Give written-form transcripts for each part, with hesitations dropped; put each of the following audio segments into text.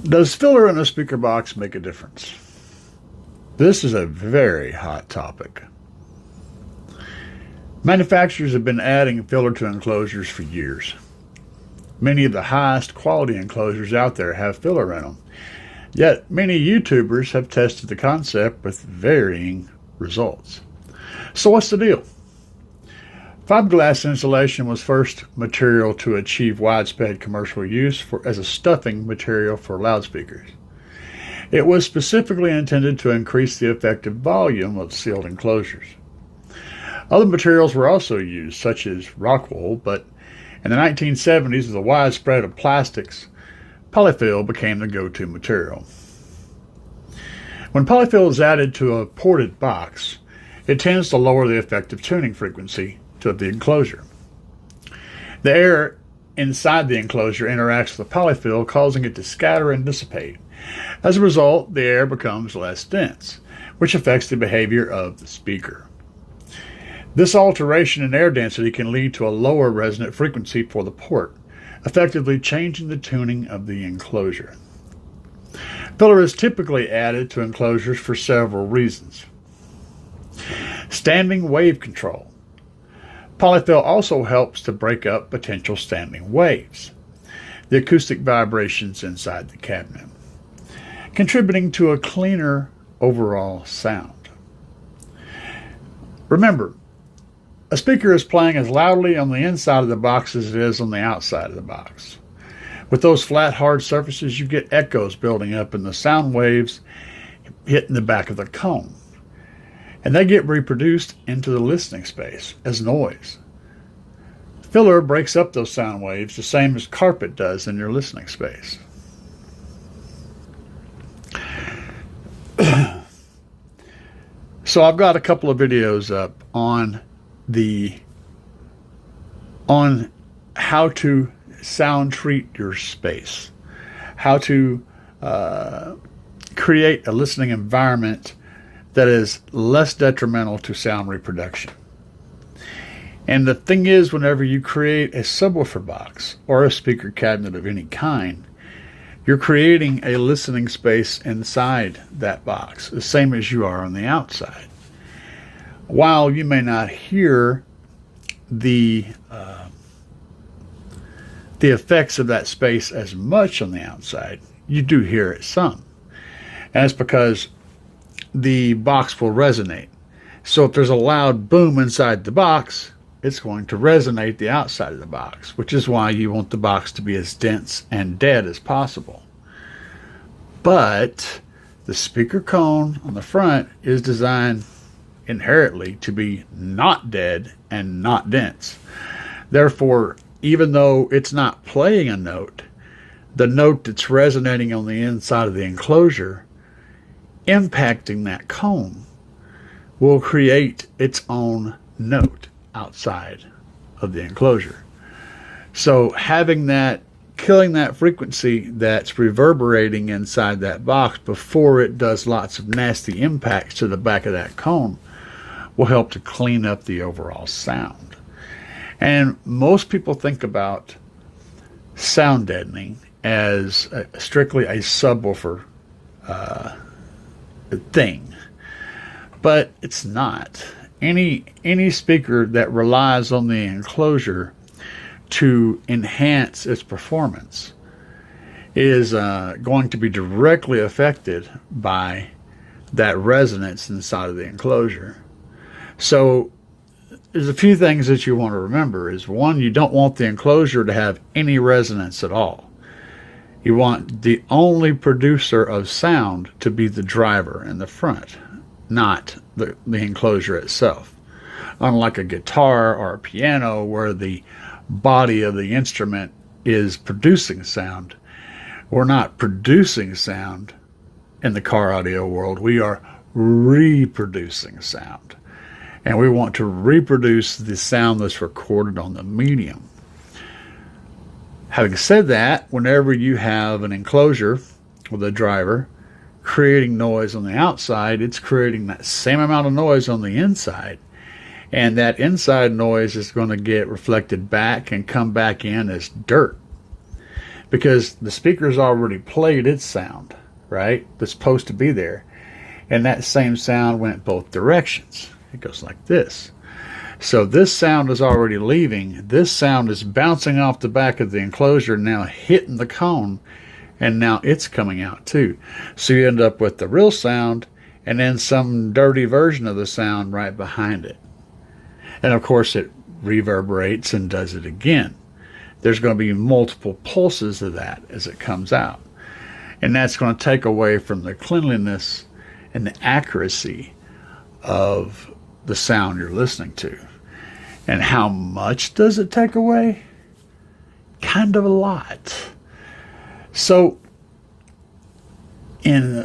Does filler in a speaker box make a difference? This is a very hot topic. Manufacturers have been adding filler to enclosures for years. Many of the highest quality enclosures out there have filler in them. Yet many YouTubers have tested the concept with varying results. So what's the deal? Fiberglass insulation was first material to achieve widespread commercial use as a stuffing material for loudspeakers. It was specifically intended to increase the effective volume of sealed enclosures. Other materials were also used, such as rock wool, but in the 1970s, with the widespread of plastics, Polyfill became the go-to material. When Polyfill is added to a ported box, it tends to lower the effective tuning frequency of the enclosure. The air inside the enclosure interacts with the polyfill, causing it to scatter and dissipate. As a result, the air becomes less dense, which affects the behavior of the speaker. This alteration in air density can lead to a lower resonant frequency for the port, effectively changing the tuning of the enclosure. Filler is typically added to enclosures for several reasons. Standing wave control. Polyfill also helps to break up potential standing waves, the acoustic vibrations inside the cabinet, contributing to a cleaner overall sound. Remember, a speaker is playing as loudly on the inside of the box as it is on the outside of the box. With those flat, hard surfaces, you get echoes building up and the sound waves hitting the back of the cone. And they get reproduced into the listening space as noise. Filler breaks up those sound waves the same as carpet does in your listening space. So I've got a couple of videos up on how to sound treat your space, how to create a listening environment that is less detrimental to sound reproduction. And the thing is, whenever you create a subwoofer box or a speaker cabinet of any kind, you're creating a listening space inside that box, the same as you are on the outside. While you may not hear the effects of that space as much on the outside, you do hear it some. And it's because the box will resonate. So if there's a loud boom inside the box, it's going to resonate the outside of the box, which is why you want the box to be as dense and dead as possible. But the speaker cone on the front is designed inherently to be not dead and not dense. Therefore, even though it's not playing a note, the note that's resonating on the inside of the enclosure, impacting that cone, will create its own note outside of the enclosure. So having that, killing that frequency that's reverberating inside that box before it does lots of nasty impacts to the back of that cone will help to clean up the overall sound. And most people think about sound deadening as strictly a subwoofer thing, but it's not. Any speaker that relies on the enclosure to enhance its performance is going to be directly affected by that resonance inside of the enclosure. So there's a few things that you want to remember. Is one, you don't want the enclosure to have any resonance at all. You want the only producer of sound to be the driver in the front, not the enclosure itself. Unlike a guitar or a piano where the body of the instrument is producing sound, we're not producing sound in the car audio world. We are reproducing sound. And we want to reproduce the sound that's recorded on the medium. Having said that, whenever you have an enclosure with a driver creating noise on the outside, it's creating that same amount of noise on the inside. And that inside noise is going to get reflected back and come back in as dirt. because the speaker's already played its sound, right? That's supposed to be there. And that same sound went both directions. It goes like this. So this sound is already leaving. This sound is bouncing off the back of the enclosure, now hitting the cone, and now it's coming out too. So you end up with the real sound and then some dirty version of the sound right behind it. And of course it reverberates and does it again. There's going to be multiple pulses of that as it comes out. And that's going to take away from the cleanliness and the accuracy of the sound you're listening to. And how much does it take away? Kind of a lot. So in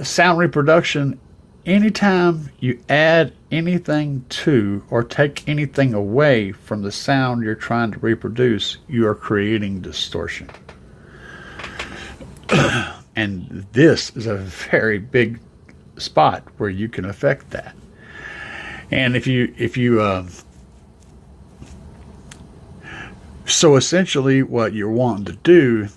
sound reproduction, anytime you add anything to or take anything away from the sound you're trying to reproduce, you are creating distortion. And this is a very big spot where you can affect that. And if you so essentially what you're wanting to do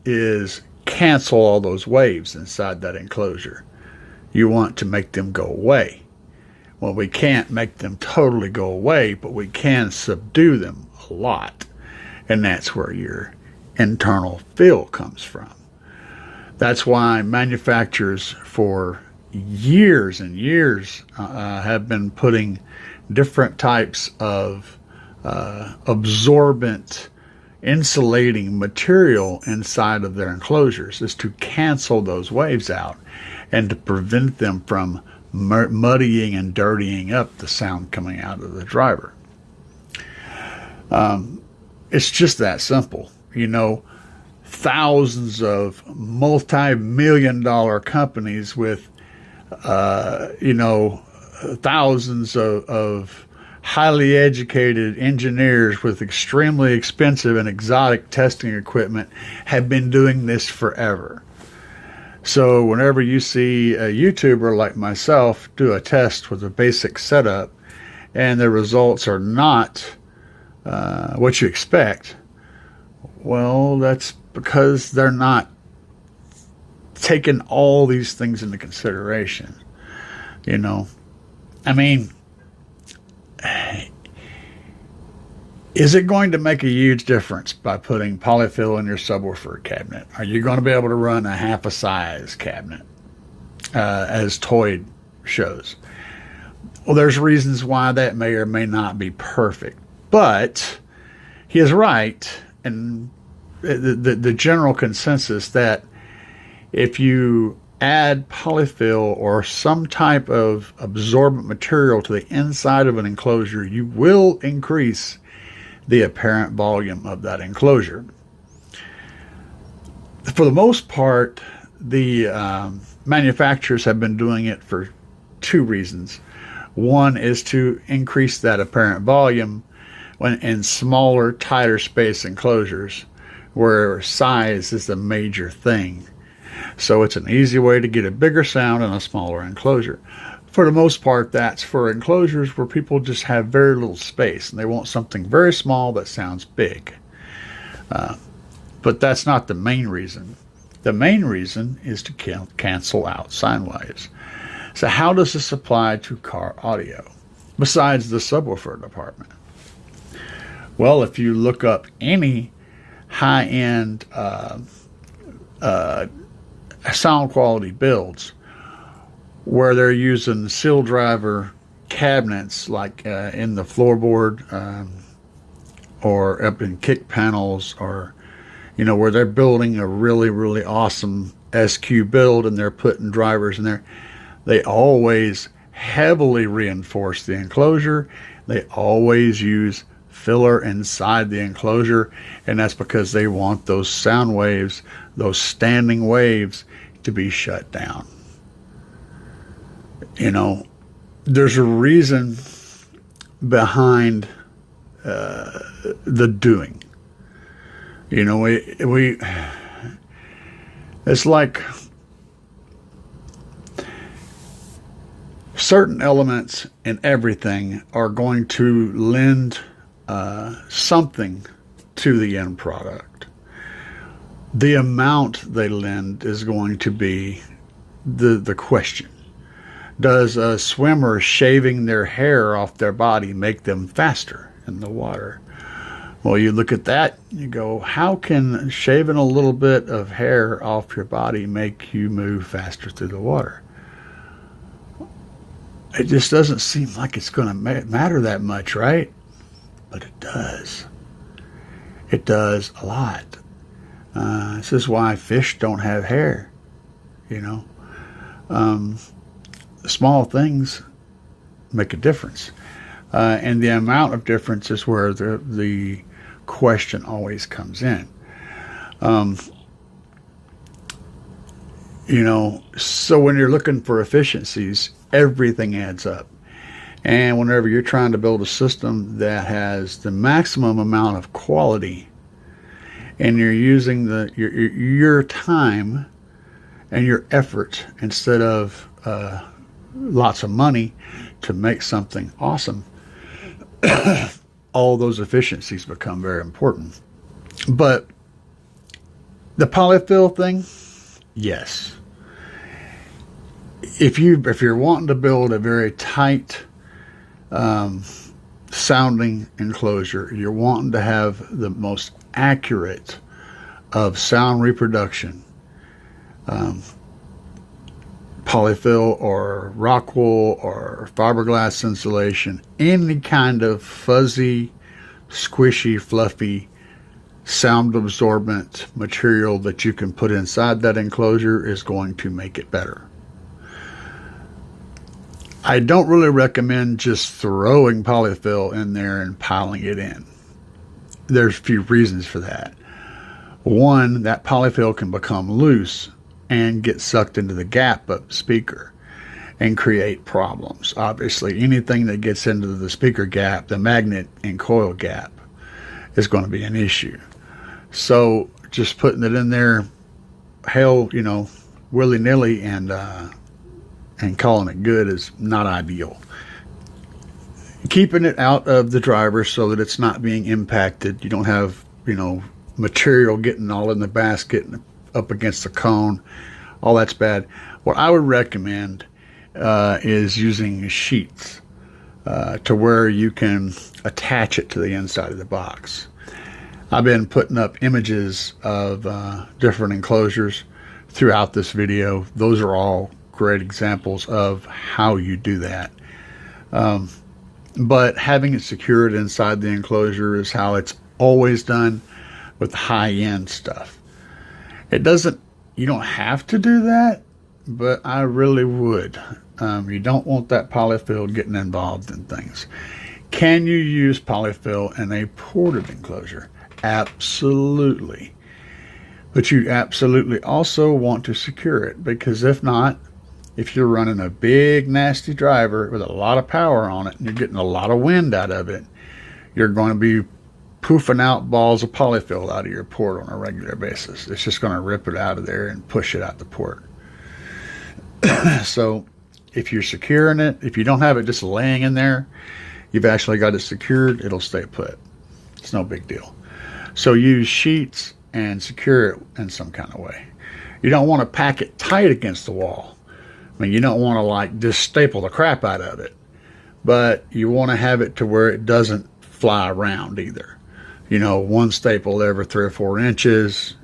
is cancel all those waves inside that enclosure. You want to make them go away. Well, we can't make them totally go away, but we can subdue them a lot. And that's where your internal fill comes from. That's why manufacturers for years and years have been putting different types of absorbent insulating material inside of their enclosures, is to cancel those waves out and to prevent them from muddying and dirtying up the sound coming out of the driver. It's just that simple. You know, thousands of multi-million-dollar companies with thousands of highly educated engineers with extremely expensive and exotic testing equipment have been doing this forever. So whenever you see a YouTuber like myself do a test with a basic setup and the results are not what you expect, well, that's because they're not taking all these things into consideration. You know, I mean, is it going to make a huge difference by putting polyfill in your subwoofer cabinet? Are you going to be able to run a half a size cabinet as Toyd shows? Well, there's reasons why that may or may not be perfect, but he is right, and the general consensus that if you add polyfill or some type of absorbent material to the inside of an enclosure, you will increase the apparent volume of that enclosure. For the most part, the manufacturers have been doing it for two reasons. One is to increase that apparent volume when in smaller, tighter space enclosures where size is the major thing. So it's an easy way to get a bigger sound in a smaller enclosure. For the most part, that's for enclosures where people just have very little space and they want something very small that sounds big. But that's not the main reason. The main reason is to cancel out sine waves. So how does this apply to car audio besides the subwoofer department? Well, if you look up any high-end sound quality builds where they're using seal driver cabinets like in the floorboard or up in kick panels, or where they're building a really, really awesome SQ build and they're putting drivers in there, they always heavily reinforce the enclosure. They always use filler inside the enclosure, and that's because they want those sound waves, those standing waves, to be shut down. There's a reason behind the doing. We it's like certain elements in everything are going to lend something to the end product. The amount they lend is going to be the question. Does a swimmer shaving their hair off their body make them faster in the water? Well, you look at that, you go, how can shaving a little bit of hair off your body make you move faster through the water? It just doesn't seem like it's going to matter that much, right? But it does. It does a lot. This is why fish don't have hair, you know. Small things make a difference. And the amount of difference is where the question always comes in. You know, so when you're looking for efficiencies, everything adds up. And whenever you're trying to build a system that has the maximum amount of quality, and you're using your time and your effort instead of lots of money to make something awesome, all those efficiencies become very important. But the polyfill thing, yes. If you're wanting to build a very tight sounding enclosure, you're wanting to have the most accurate of sound reproduction, polyfill or rock wool or fiberglass insulation, any kind of fuzzy, squishy, fluffy, sound absorbent material that you can put inside that enclosure is going to make it better. I don't really recommend just throwing polyfill in there and piling it in. There's a few reasons for that. One, that polyfill can become loose and get sucked into the gap of the speaker and create problems. Obviously, anything that gets into the speaker gap, the magnet and coil gap, is going to be an issue. So just putting it in there, willy-nilly and calling it good is not ideal. Keeping it out of the driver so that it's not being impacted. You don't have, material getting all in the basket and up against the cone. All that's bad. What I would recommend is using sheets to where you can attach it to the inside of the box. I've been putting up images of different enclosures throughout this video. Those are all great examples of how you do that. But having it secured inside the enclosure is how it's always done with high-end stuff. You don't have to do that, but I really would. You don't want that polyfill getting involved in things. Can you use polyfill in a ported enclosure? Absolutely. But you absolutely also want to secure it, because if not, if you're running a big nasty driver with a lot of power on it and you're getting a lot of wind out of it, you're going to be poofing out balls of polyfill out of your port on a regular basis. It's just going to rip it out of there and push it out the port. So if you're securing it, if you don't have it just laying in there, you've actually got it secured, it'll stay put. It's no big deal. So use sheets and secure it in some kind of way. You don't want to pack it tight against the wall. I mean, you don't want to just staple the crap out of it, but you want to have it to where it doesn't fly around either. One staple every 3 or 4 inches,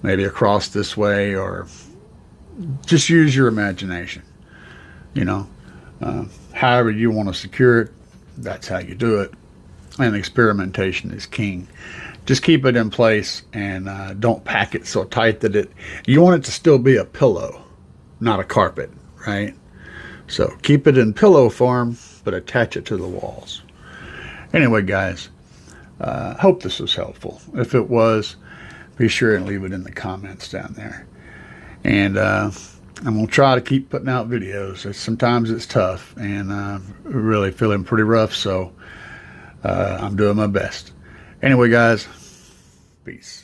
maybe across this way, or just use your imagination. However you want to secure it, that's how you do it. And experimentation is king. Just keep it in place and don't pack it so tight that you want it to still be a pillow, not a carpet, right? So keep it in pillow form, but attach it to the walls. Anyway, guys, hope this was helpful. If it was, be sure and leave it in the comments down there. And I'm going to try to keep putting out videos. Sometimes it's tough, and really feeling pretty rough, so I'm doing my best. Anyway, guys, peace.